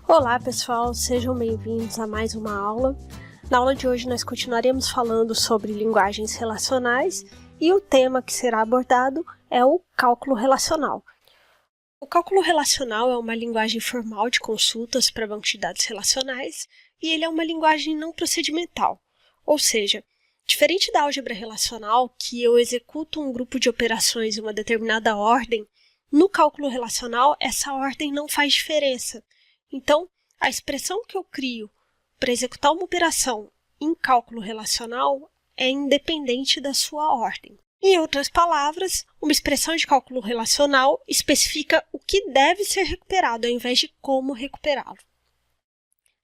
Olá pessoal, sejam bem-vindos a mais uma aula. Na aula de hoje nós continuaremos falando sobre linguagens relacionais e o tema que será abordado é o cálculo relacional. O cálculo relacional é uma linguagem formal de consultas para banco de dados relacionais e ele é uma linguagem não procedimental, ou seja, diferente da álgebra relacional, que eu executo um grupo de operações em uma determinada ordem, no cálculo relacional essa ordem não faz diferença. Então, a expressão que eu crio para executar uma operação em cálculo relacional é independente da sua ordem. Em outras palavras, uma expressão de cálculo relacional especifica o que deve ser recuperado ao invés de como recuperá-lo.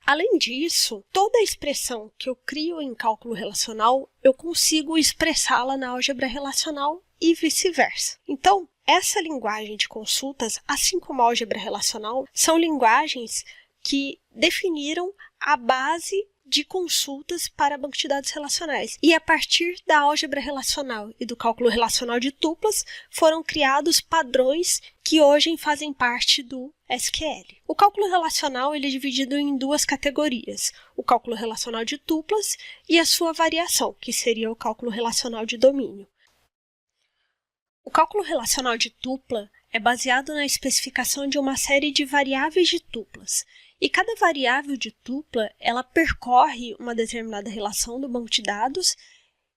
Além disso, toda a expressão que eu crio em cálculo relacional, eu consigo expressá-la na álgebra relacional e vice-versa. Então, essa linguagem de consultas, assim como a álgebra relacional, são linguagens que definiram a base de consultas para banco de dados relacionais. E a partir da álgebra relacional e do cálculo relacional de tuplas, foram criados padrões que hoje fazem parte do SQL. O cálculo relacional ele é dividido em duas categorias, o cálculo relacional de tuplas e a sua variação, que seria o cálculo relacional de domínio. O cálculo relacional de tupla é baseado na especificação de uma série de variáveis de tuplas. E cada variável de tupla, ela percorre uma determinada relação do banco de dados,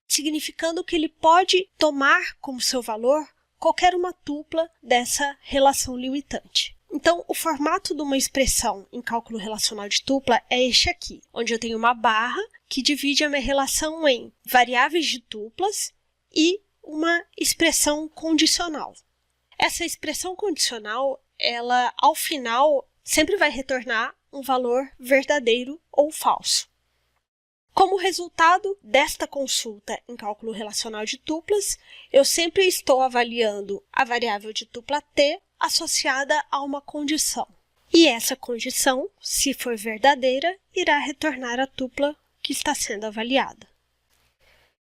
significando que ele pode tomar como seu valor qualquer uma tupla dessa relação limitante. Então, o formato de uma expressão em cálculo relacional de tupla é este aqui, onde eu tenho uma barra que divide a minha relação em variáveis de tuplas e uma expressão condicional. Essa expressão condicional, ela, ao final, sempre vai retornar um valor verdadeiro ou falso. Como resultado desta consulta em cálculo relacional de tuplas, eu sempre estou avaliando a variável de tupla t associada a uma condição. E essa condição, se for verdadeira, irá retornar a tupla que está sendo avaliada.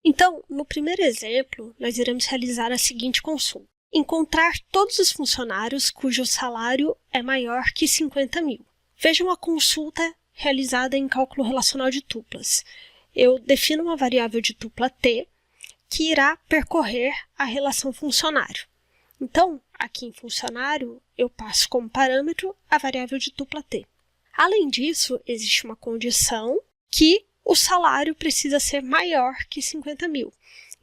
Então, no primeiro exemplo, nós iremos realizar a seguinte consulta. Encontrar todos os funcionários cujo salário é maior que 50 mil. Vejam a consulta realizada em cálculo relacional de tuplas. Eu defino uma variável de tupla t que irá percorrer a relação funcionário. Então, aqui em funcionário, eu passo como parâmetro a variável de tupla t. Além disso, existe uma condição que o salário precisa ser maior que 50 mil.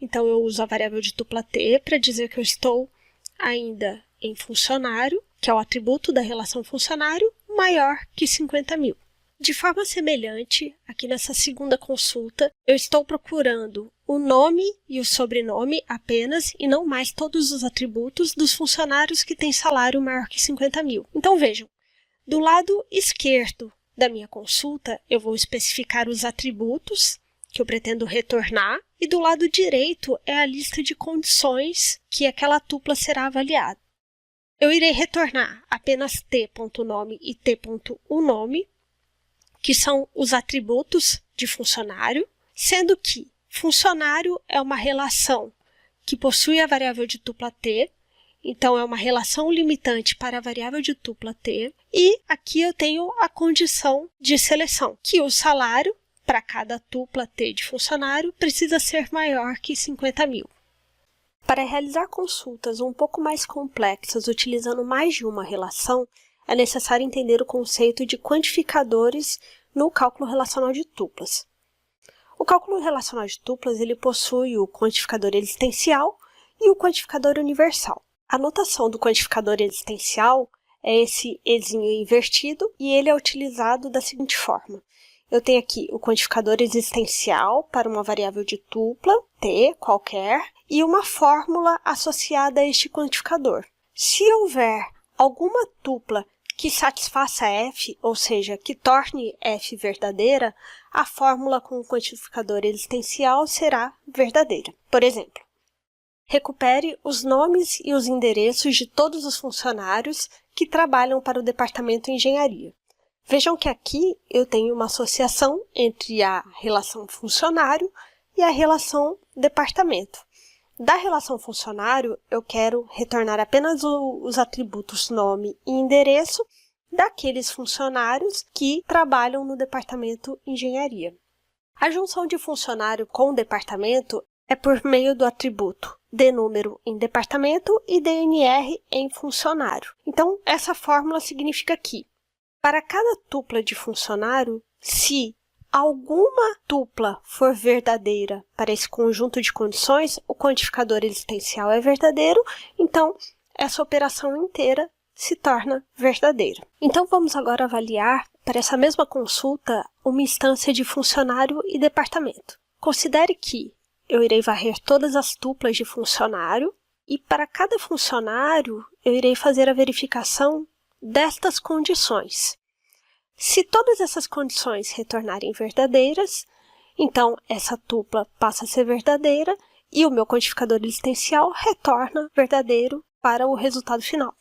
Então, eu uso a variável de tupla t para dizer que eu estou ainda em funcionário, que é o atributo da relação funcionário, maior que 50 mil. De forma semelhante, aqui nessa segunda consulta, eu estou procurando o nome e o sobrenome apenas e não mais todos os atributos dos funcionários que têm salário maior que 50 mil. Então, vejam, do lado esquerdo da minha consulta, eu vou especificar os atributos que eu pretendo retornar, e do lado direito é a lista de condições que aquela tupla será avaliada. Eu irei retornar apenas t.nome e t.unome, que são os atributos de funcionário, sendo que funcionário é uma relação que possui a variável de tupla t, então é uma relação limitante para a variável de tupla t, e aqui eu tenho a condição de seleção, que o salário para cada tupla t de funcionário precisa ser maior que 50 mil. Para realizar consultas um pouco mais complexas utilizando mais de uma relação, é necessário entender o conceito de quantificadores no cálculo relacional de tuplas. O cálculo relacional de tuplas ele possui o quantificador existencial e o quantificador universal. A notação do quantificador existencial é esse ezinho invertido e ele é utilizado da seguinte forma. Eu tenho aqui o quantificador existencial para uma variável de tupla, t qualquer, e uma fórmula associada a este quantificador. Se houver alguma tupla que satisfaça f, ou seja, que torne f verdadeira, a fórmula com o quantificador existencial será verdadeira. Por exemplo, recupere os nomes e os endereços de todos os funcionários que trabalham para o departamento de engenharia. Vejam que aqui eu tenho uma associação entre a relação funcionário e a relação departamento. Da relação funcionário, eu quero retornar apenas os atributos nome e endereço. daqueles funcionários que trabalham no departamento engenharia. A junção de funcionário com departamento é por meio do atributo dnúmero em departamento e dnr em funcionário. Então, essa fórmula significa que, para cada tupla de funcionário, se alguma tupla for verdadeira para esse conjunto de condições, o quantificador existencial é verdadeiro, então essa operação inteira se torna verdadeira. Então vamos agora avaliar, para essa mesma consulta, uma instância de funcionário e departamento. Considere que eu irei varrer todas as tuplas de funcionário e para cada funcionário eu irei fazer a verificação destas condições. Se todas essas condições retornarem verdadeiras, então essa tupla passa a ser verdadeira e o meu quantificador existencial retorna verdadeiro para o resultado final.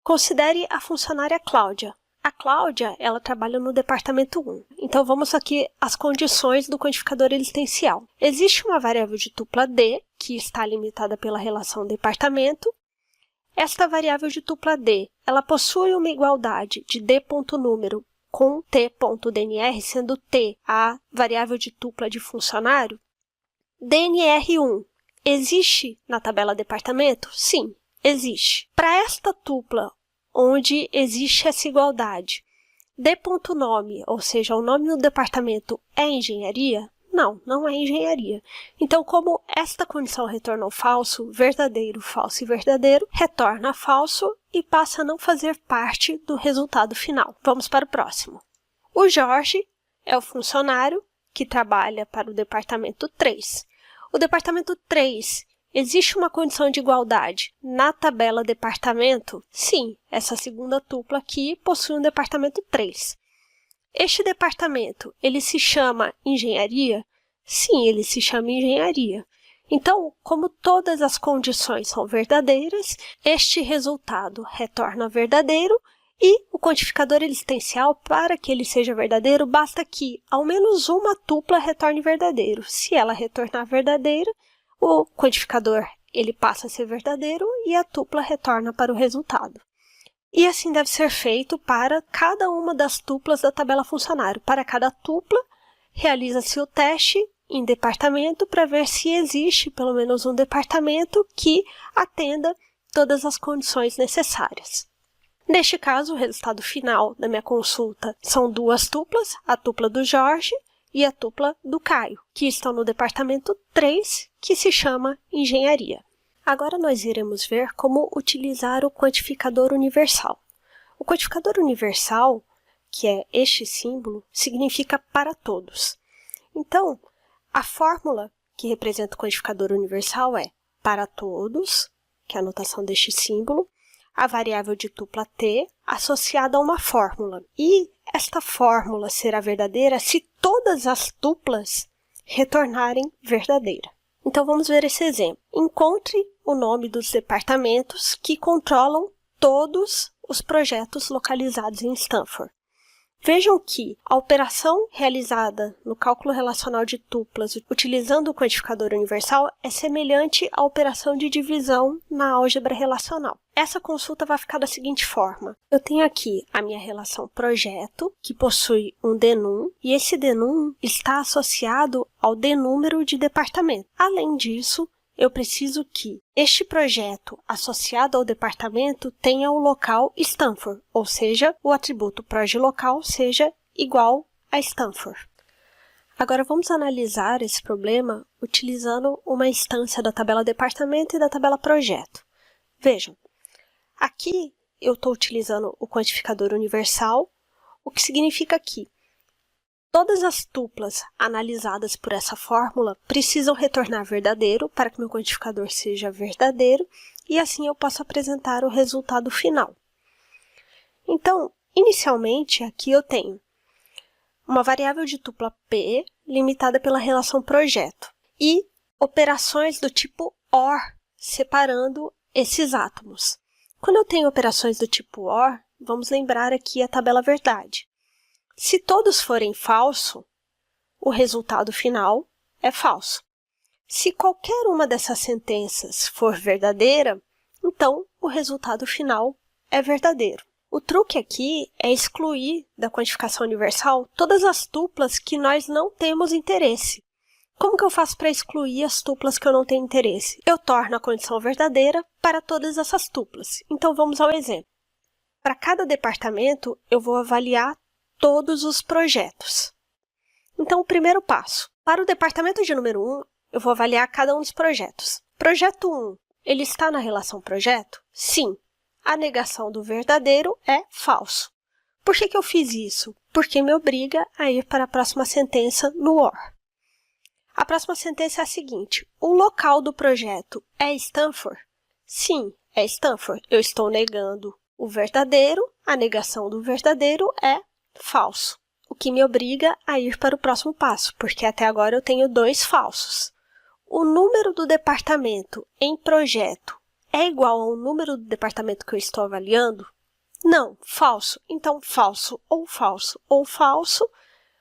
Considere a funcionária Cláudia. A Cláudia, ela trabalha no departamento 1. Então vamos aqui às condições do quantificador existencial. Existe uma variável de tupla D, que está limitada pela relação departamento. Esta variável de tupla D, ela possui uma igualdade de d.número com t.dnr, sendo t a variável de tupla de funcionário. dnr1 existe na tabela departamento? Sim, existe. Para esta tupla, onde existe essa igualdade, d.nome, ou seja, o nome do departamento é engenharia? Não, não é engenharia. Então, como esta condição retornou falso, verdadeiro, falso e verdadeiro, retorna falso e passa a não fazer parte do resultado final. Vamos para o próximo. O Jorge é o funcionário que trabalha para o departamento 3. O departamento 3, existe uma condição de igualdade na tabela departamento? Sim, essa segunda tupla aqui possui um departamento 3. Este departamento, ele se chama engenharia? Sim, ele se chama engenharia. Então, como todas as condições são verdadeiras, este resultado retorna verdadeiro e o quantificador existencial, para que ele seja verdadeiro, basta que ao menos uma tupla retorne verdadeiro. Se ela retornar verdadeira, o quantificador ele passa a ser verdadeiro e a tupla retorna para o resultado. E assim deve ser feito para cada uma das tuplas da tabela funcionário. Para cada tupla, realiza-se o teste em departamento para ver se existe pelo menos um departamento que atenda todas as condições necessárias. Neste caso, o resultado final da minha consulta são duas tuplas, a tupla do Jorge e a tupla do Caio, que estão no departamento 3, que se chama engenharia. Agora nós iremos ver como utilizar o quantificador universal. O quantificador universal, que é este símbolo, significa para todos. Então, a fórmula que representa o quantificador universal é para todos, que é a notação deste símbolo, a variável de tupla t associada a uma fórmula. E esta fórmula será verdadeira se todas as tuplas retornarem verdadeira. Então, vamos ver esse exemplo. Encontre o nome dos departamentos que controlam todos os projetos localizados em Stanford. Vejam que a operação realizada no cálculo relacional de tuplas utilizando o quantificador universal é semelhante à operação de divisão na álgebra relacional. Essa consulta vai ficar da seguinte forma. Eu tenho aqui a minha relação projeto, que possui um dnum, e esse dnum está associado ao dnúmero de departamento. Além disso, eu preciso que este projeto associado ao departamento tenha o local Stanford, ou seja, o atributo proj_local seja igual a Stanford. Agora vamos analisar esse problema utilizando uma instância da tabela departamento e da tabela projeto. Vejam, aqui eu estou utilizando o quantificador universal, o que significa que todas as tuplas analisadas por essa fórmula precisam retornar verdadeiro para que meu quantificador seja verdadeiro e assim eu posso apresentar o resultado final. Então, inicialmente, aqui eu tenho uma variável de tupla P limitada pela relação projeto e operações do tipo OR separando esses átomos. Quando eu tenho operações do tipo OR, vamos lembrar aqui a tabela verdade. Se todos forem falso, o resultado final é falso. Se qualquer uma dessas sentenças for verdadeira, então o resultado final é verdadeiro. O truque aqui é excluir da quantificação universal todas as tuplas que nós não temos interesse. Como que eu faço para excluir as tuplas que eu não tenho interesse? Eu torno a condição verdadeira para todas essas tuplas. Então, vamos ao exemplo. Para cada departamento, eu vou avaliar todos os projetos. Então, o primeiro passo. Para o departamento de número 1, eu vou avaliar cada um dos projetos. Projeto 1, ele está na relação projeto? Sim. A negação do verdadeiro é falso. Por que eu fiz isso? Porque me obriga a ir para a próxima sentença no OR. A próxima sentença é a seguinte. O local do projeto é Stanford? Sim, é Stanford. Eu estou negando o verdadeiro, a negação do verdadeiro é falso. O que me obriga a ir para o próximo passo, porque até agora eu tenho 2 falsos. O número do departamento em projeto é igual ao número do departamento que eu estou avaliando? Não, falso. Então, falso ou falso ou falso,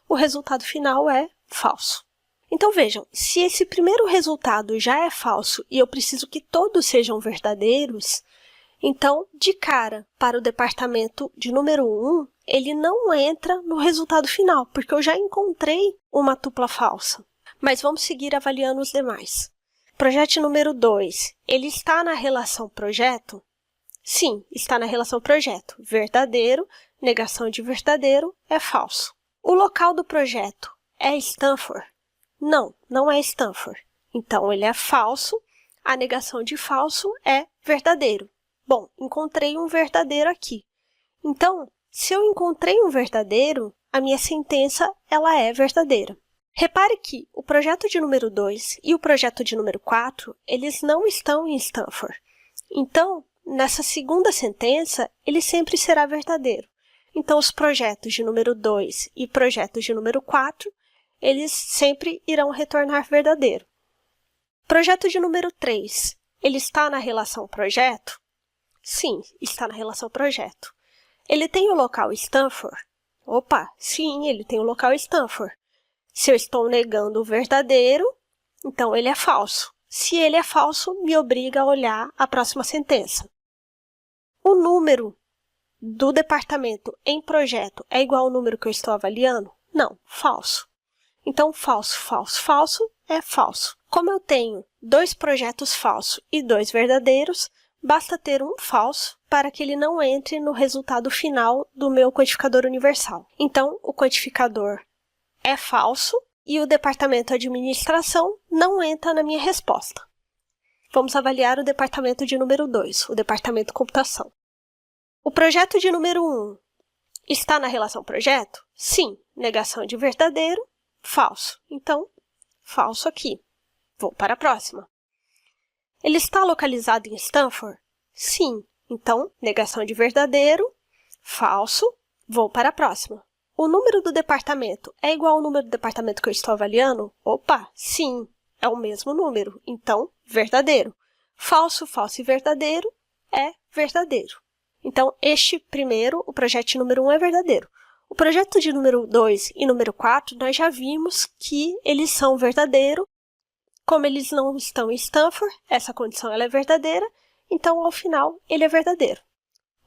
o resultado final é falso. Então, vejam, se esse primeiro resultado já é falso e eu preciso que todos sejam verdadeiros, então, de cara, para o departamento de número 1, ele não entra no resultado final, porque eu já encontrei uma tupla falsa. Mas vamos seguir avaliando os demais. Projeto número 2, ele está na relação projeto? Sim, está na relação projeto. Verdadeiro, negação de verdadeiro é falso. O local do projeto é Stanford? Não, não é Stanford. Então, ele é falso. A negação de falso é verdadeiro. Bom, encontrei um verdadeiro aqui. Então, se eu encontrei um verdadeiro, a minha sentença ela é verdadeira. Repare que o projeto de número 2 e o projeto de número 4, eles não estão em Stanford. Então, nessa segunda sentença, ele sempre será verdadeiro. Então, os projetos de número 2 e projetos de número 4, eles sempre irão retornar verdadeiro. Projeto de número 3, ele está na relação projeto? Sim, está na relação projeto. Ele tem o local Stanford? Opa, sim, ele tem o local Stanford. Se eu estou negando o verdadeiro, então ele é falso. Se ele é falso, me obriga a olhar a próxima sentença. O número do departamento em projeto é igual ao número que eu estou avaliando? Não, falso. Então, falso, falso, falso é falso. Como eu tenho 2 projetos falsos e 2 verdadeiros, basta ter um falso para que ele não entre no resultado final do meu quantificador universal. Então, o quantificador é falso e o departamento administração não entra na minha resposta. Vamos avaliar o departamento de número 2, o departamento computação. O projeto de número 1 está na relação projeto? Sim. Negação de verdadeiro, falso. Então, falso aqui. Vou para a próxima. Ele está localizado em Stanford? Sim. Então, negação de verdadeiro, falso. Vou para a próxima. O número do departamento é igual ao número do departamento que eu estou avaliando? Opa, sim, é o mesmo número. Então, verdadeiro. Falso, falso e verdadeiro é verdadeiro. Então, este primeiro, o projeto número 1 é verdadeiro. O projeto de número 2 e número 4, nós já vimos que eles são verdadeiros. Como eles não estão em Stanford, essa condição ela é verdadeira, então, ao final, ele é verdadeiro.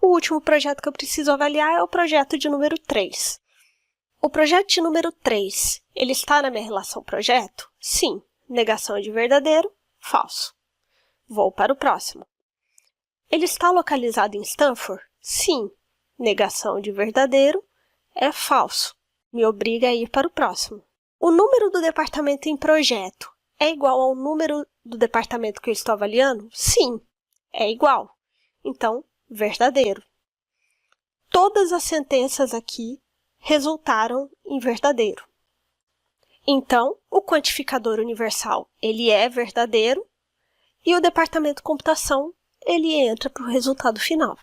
O último projeto que eu preciso avaliar é o projeto de número 3. O projeto de número 3, ele está na minha relação projeto? Sim. Negação de verdadeiro, falso. Vou para o próximo. Ele está localizado em Stanford? Sim. Negação de verdadeiro é falso. Me obriga a ir para o próximo. O número do departamento em projeto é igual ao número do departamento que eu estou avaliando? Sim, é igual. Então, verdadeiro. Todas as sentenças aqui resultaram em verdadeiro. Então, o quantificador universal ele é verdadeiro e o departamento computação ele entra para o resultado final.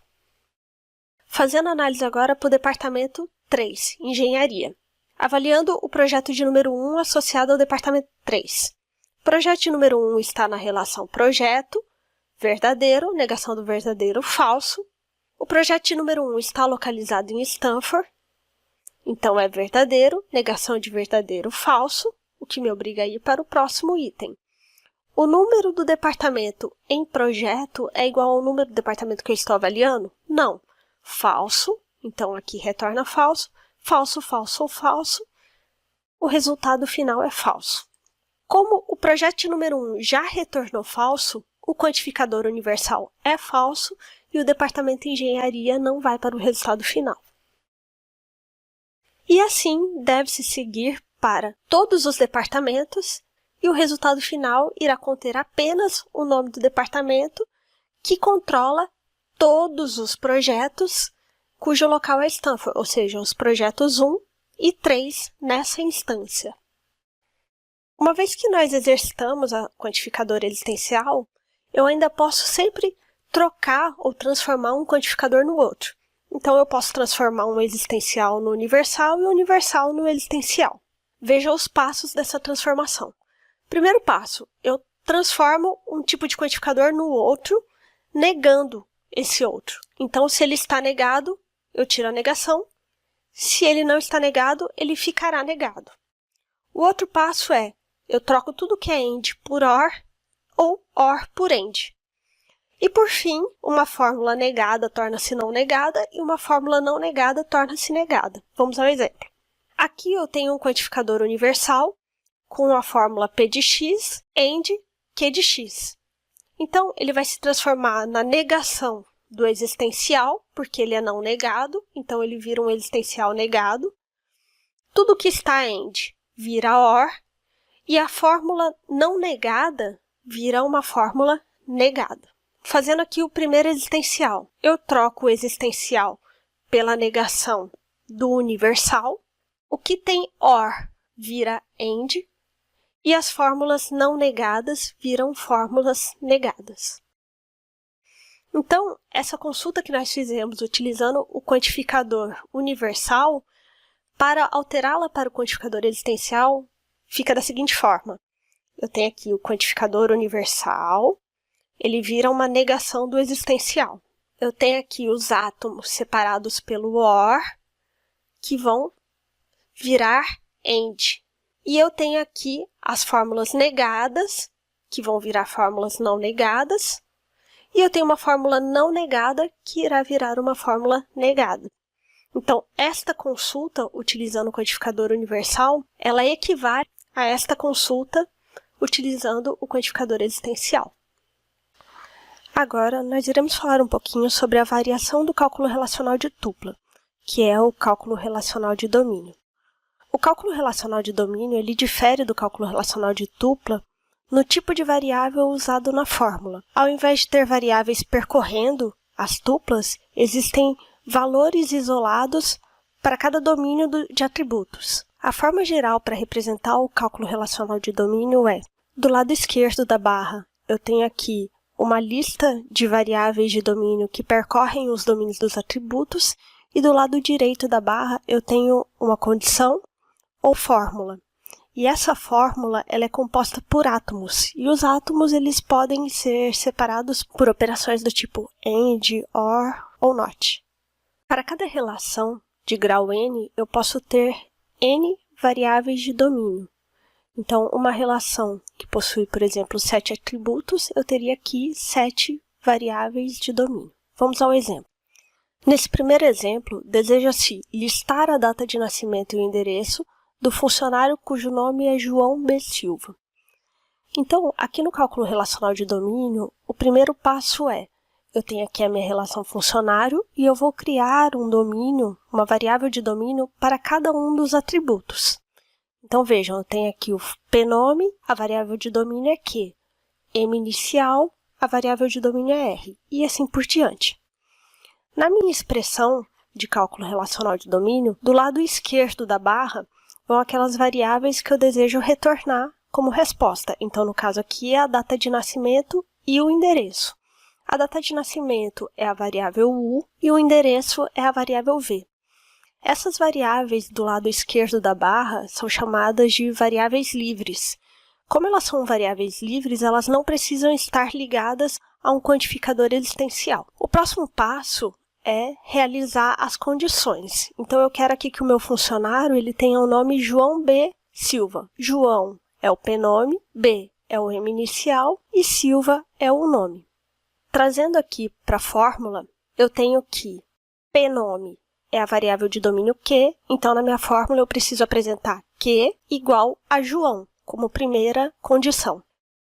Fazendo análise agora para o departamento 3, engenharia. Avaliando o projeto de número 1 associado ao departamento 3. O projeto de número 1 está na relação projeto, verdadeiro, negação do verdadeiro, falso. O projeto de número 1 está localizado em Stanford, então é verdadeiro, negação de verdadeiro, falso, o que me obriga a ir para o próximo item. O número do departamento em projeto é igual ao número do departamento que eu estou avaliando? Não. falso, então aqui retorna falso, falso, falso ou falso, o resultado final é falso. Como o projeto número 1 já retornou falso, o quantificador universal é falso e o departamento de engenharia não vai para o resultado final. E assim deve-se seguir para todos os departamentos e o resultado final irá conter apenas o nome do departamento que controla todos os projetos cujo local é Stanford, ou seja, os projetos 1 e 3 nessa instância. Uma vez que nós exercitamos a quantificadora existencial, eu ainda posso sempre trocar ou transformar um quantificador no outro. Então, eu posso transformar um existencial no universal e um universal no existencial. Veja os passos dessa transformação. Primeiro passo, eu transformo um tipo de quantificador no outro, negando esse outro. Então, se ele está negado, eu tiro a negação. Se ele não está negado, ele ficará negado. O outro passo é, eu troco tudo que é AND por OR ou OR por AND. E por fim, uma fórmula negada torna-se não negada e uma fórmula não negada torna-se negada. Vamos ao exemplo. Aqui eu tenho um quantificador universal com a fórmula P de x, AND, Q de x. Então, ele vai se transformar na negação do existencial, porque ele é não negado, então ele vira um existencial negado. Tudo que está AND vira OR, e a fórmula não negada vira uma fórmula negada. Fazendo aqui o primeiro existencial, eu troco o existencial pela negação do universal. O que tem OR vira AND, e as fórmulas não negadas viram fórmulas negadas. Então, essa consulta que nós fizemos utilizando o quantificador universal, para alterá-la para o quantificador existencial, fica da seguinte forma. Eu tenho aqui o quantificador universal, ele vira uma negação do existencial. Eu tenho aqui os átomos separados pelo OR, que vão virar AND. E eu tenho aqui as fórmulas negadas, que vão virar fórmulas não negadas. E eu tenho uma fórmula não negada, que irá virar uma fórmula negada. Então, esta consulta, utilizando o quantificador universal, ela equivale a esta consulta, utilizando o quantificador existencial. Agora, nós iremos falar um pouquinho sobre a variação do cálculo relacional de tupla, que é o cálculo relacional de domínio. O cálculo relacional de domínio ele difere do cálculo relacional de tupla no tipo de variável usado na fórmula. Ao invés de ter variáveis percorrendo as tuplas, existem valores isolados para cada domínio de atributos. A forma geral para representar o cálculo relacional de domínio é, do lado esquerdo da barra, eu tenho aqui uma lista de variáveis de domínio que percorrem os domínios dos atributos, e do lado direito da barra eu tenho uma condição ou fórmula. E essa fórmula ela é composta por átomos, e os átomos eles podem ser separados por operações do tipo AND, OR ou NOT. Para cada relação de grau n, eu posso ter n variáveis de domínio. Então, uma relação que possui, por exemplo, 7 atributos, eu teria aqui 7 variáveis de domínio. Vamos ao exemplo. Nesse primeiro exemplo, deseja-se listar a data de nascimento e o endereço do funcionário cujo nome é João B. Silva. Então, aqui no cálculo relacional de domínio, o primeiro passo é, eu tenho aqui a minha relação funcionário e eu vou criar um domínio, uma variável de domínio para cada um dos atributos. Então, vejam, eu tenho aqui o pnome, a variável de domínio é Q, m inicial, a variável de domínio é R, e assim por diante. Na minha expressão de cálculo relacional de domínio, do lado esquerdo da barra, vão aquelas variáveis que eu desejo retornar como resposta. Então, no caso aqui, é a data de nascimento e o endereço. A data de nascimento é a variável U e o endereço é a variável V. Essas variáveis do lado esquerdo da barra são chamadas de variáveis livres. Como elas são variáveis livres, elas não precisam estar ligadas a um quantificador existencial. O próximo passo é realizar as condições. Então, eu quero aqui que o meu funcionário ele tenha o nome João B. Silva. João é o pnome, B é o m inicial e Silva é o nome. Trazendo aqui para a fórmula, eu tenho que pnome é a variável de domínio Q, então na minha fórmula eu preciso apresentar Q igual a João, como primeira condição.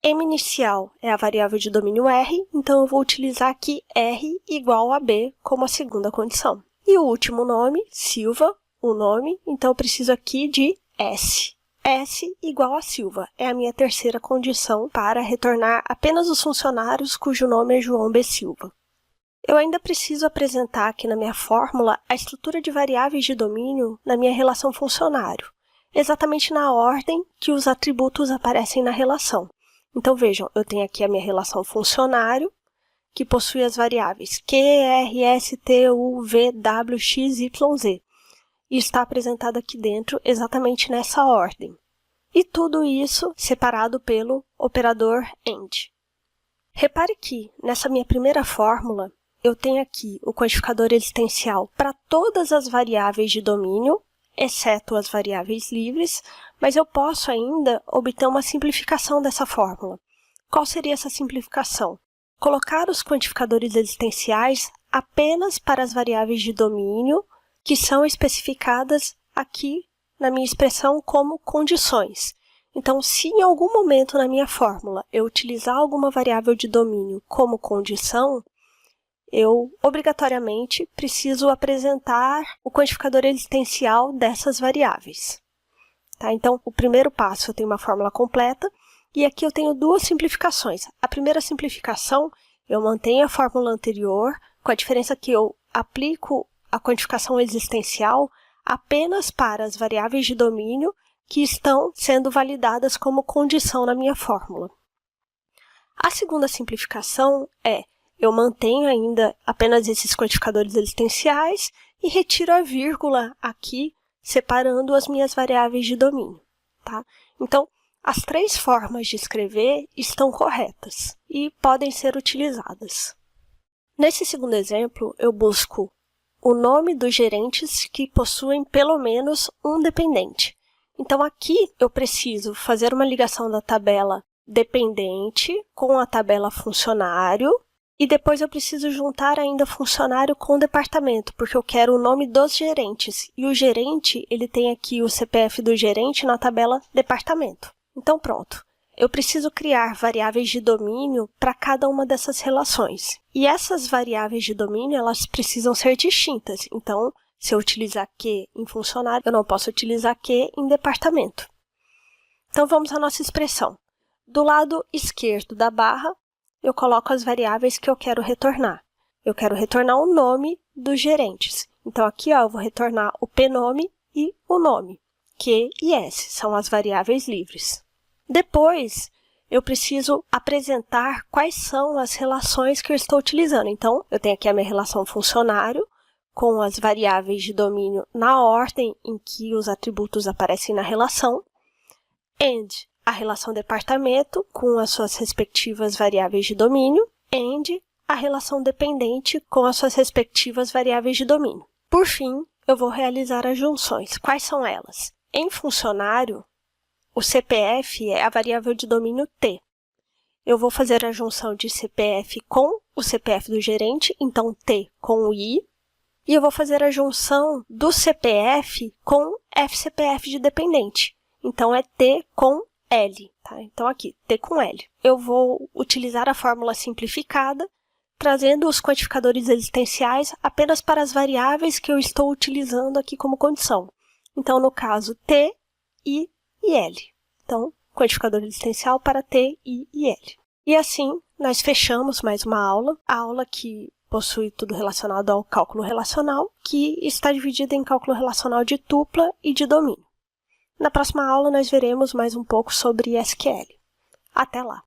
M inicial é a variável de domínio R, então eu vou utilizar aqui R igual a B como a segunda condição. E o último nome, Silva, o nome, então eu preciso aqui de S. S igual a Silva é a minha terceira condição para retornar apenas os funcionários cujo nome é João B. Silva. Eu ainda preciso apresentar aqui na minha fórmula a estrutura de variáveis de domínio na minha relação funcionário, exatamente na ordem que os atributos aparecem na relação. Então, vejam, eu tenho aqui a minha relação funcionário, que possui as variáveis Q, R, S, T, U, V, W, X, Y, Z. E está apresentado aqui dentro exatamente nessa ordem. E tudo isso separado pelo operador AND. Repare que, nessa minha primeira fórmula, eu tenho aqui o quantificador existencial para todas as variáveis de domínio, exceto as variáveis livres, mas eu posso ainda obter uma simplificação dessa fórmula. Qual seria essa simplificação? Colocar os quantificadores existenciais apenas para as variáveis de domínio, que são especificadas aqui na minha expressão como condições. Então, se em algum momento na minha fórmula eu utilizar alguma variável de domínio como condição, eu obrigatoriamente preciso apresentar o quantificador existencial dessas variáveis. Tá? Então, o primeiro passo eu tenho uma fórmula completa, e aqui eu tenho duas simplificações. A primeira simplificação, eu mantenho a fórmula anterior, com a diferença que eu aplico a quantificação existencial apenas para as variáveis de domínio que estão sendo validadas como condição na minha fórmula. A segunda simplificação é, eu mantenho ainda apenas esses quantificadores existenciais e retiro a vírgula aqui, separando as minhas variáveis de domínio. Tá? Então, as três formas de escrever estão corretas e podem ser utilizadas. Nesse segundo exemplo, eu busco o nome dos gerentes que possuem pelo menos um dependente. Então, aqui eu preciso fazer uma ligação da tabela dependente com a tabela funcionário e depois eu preciso juntar ainda funcionário com departamento, porque eu quero o nome dos gerentes. E o gerente, ele tem aqui o CPF do gerente na tabela departamento. Então, pronto. Eu preciso criar variáveis de domínio para cada uma dessas relações. E essas variáveis de domínio, elas precisam ser distintas. Então, se eu utilizar Q em funcionário, eu não posso utilizar Q em departamento. Então, vamos à nossa expressão. Do lado esquerdo da barra, eu coloco as variáveis que eu quero retornar. Eu quero retornar o nome dos gerentes. Então, aqui ó, eu vou retornar o pnome e o nome. Q e S são as variáveis livres. Depois, eu preciso apresentar quais são as relações que eu estou utilizando. Então, eu tenho aqui a minha relação funcionário, com as variáveis de domínio na ordem em que os atributos aparecem na relação, and a relação departamento, com as suas respectivas variáveis de domínio, and a relação dependente, com as suas respectivas variáveis de domínio. Por fim, eu vou realizar as junções. Quais são elas? Em funcionário, o CPF é a variável de domínio T. Eu vou fazer a junção de CPF com o CPF do gerente, então T com o I. E eu vou fazer a junção do CPF com FCPF de dependente. Então, é T com L. Tá? Então, aqui, T com L. Eu vou utilizar a fórmula simplificada, trazendo os quantificadores existenciais apenas para as variáveis que eu estou utilizando aqui como condição. Então, no caso, T, I e L. Então, quantificador existencial para T, I e L. E assim, nós fechamos mais uma aula, a aula que possui tudo relacionado ao cálculo relacional, que está dividida em cálculo relacional de tupla e de domínio. Na próxima aula, nós veremos mais um pouco sobre SQL. Até lá!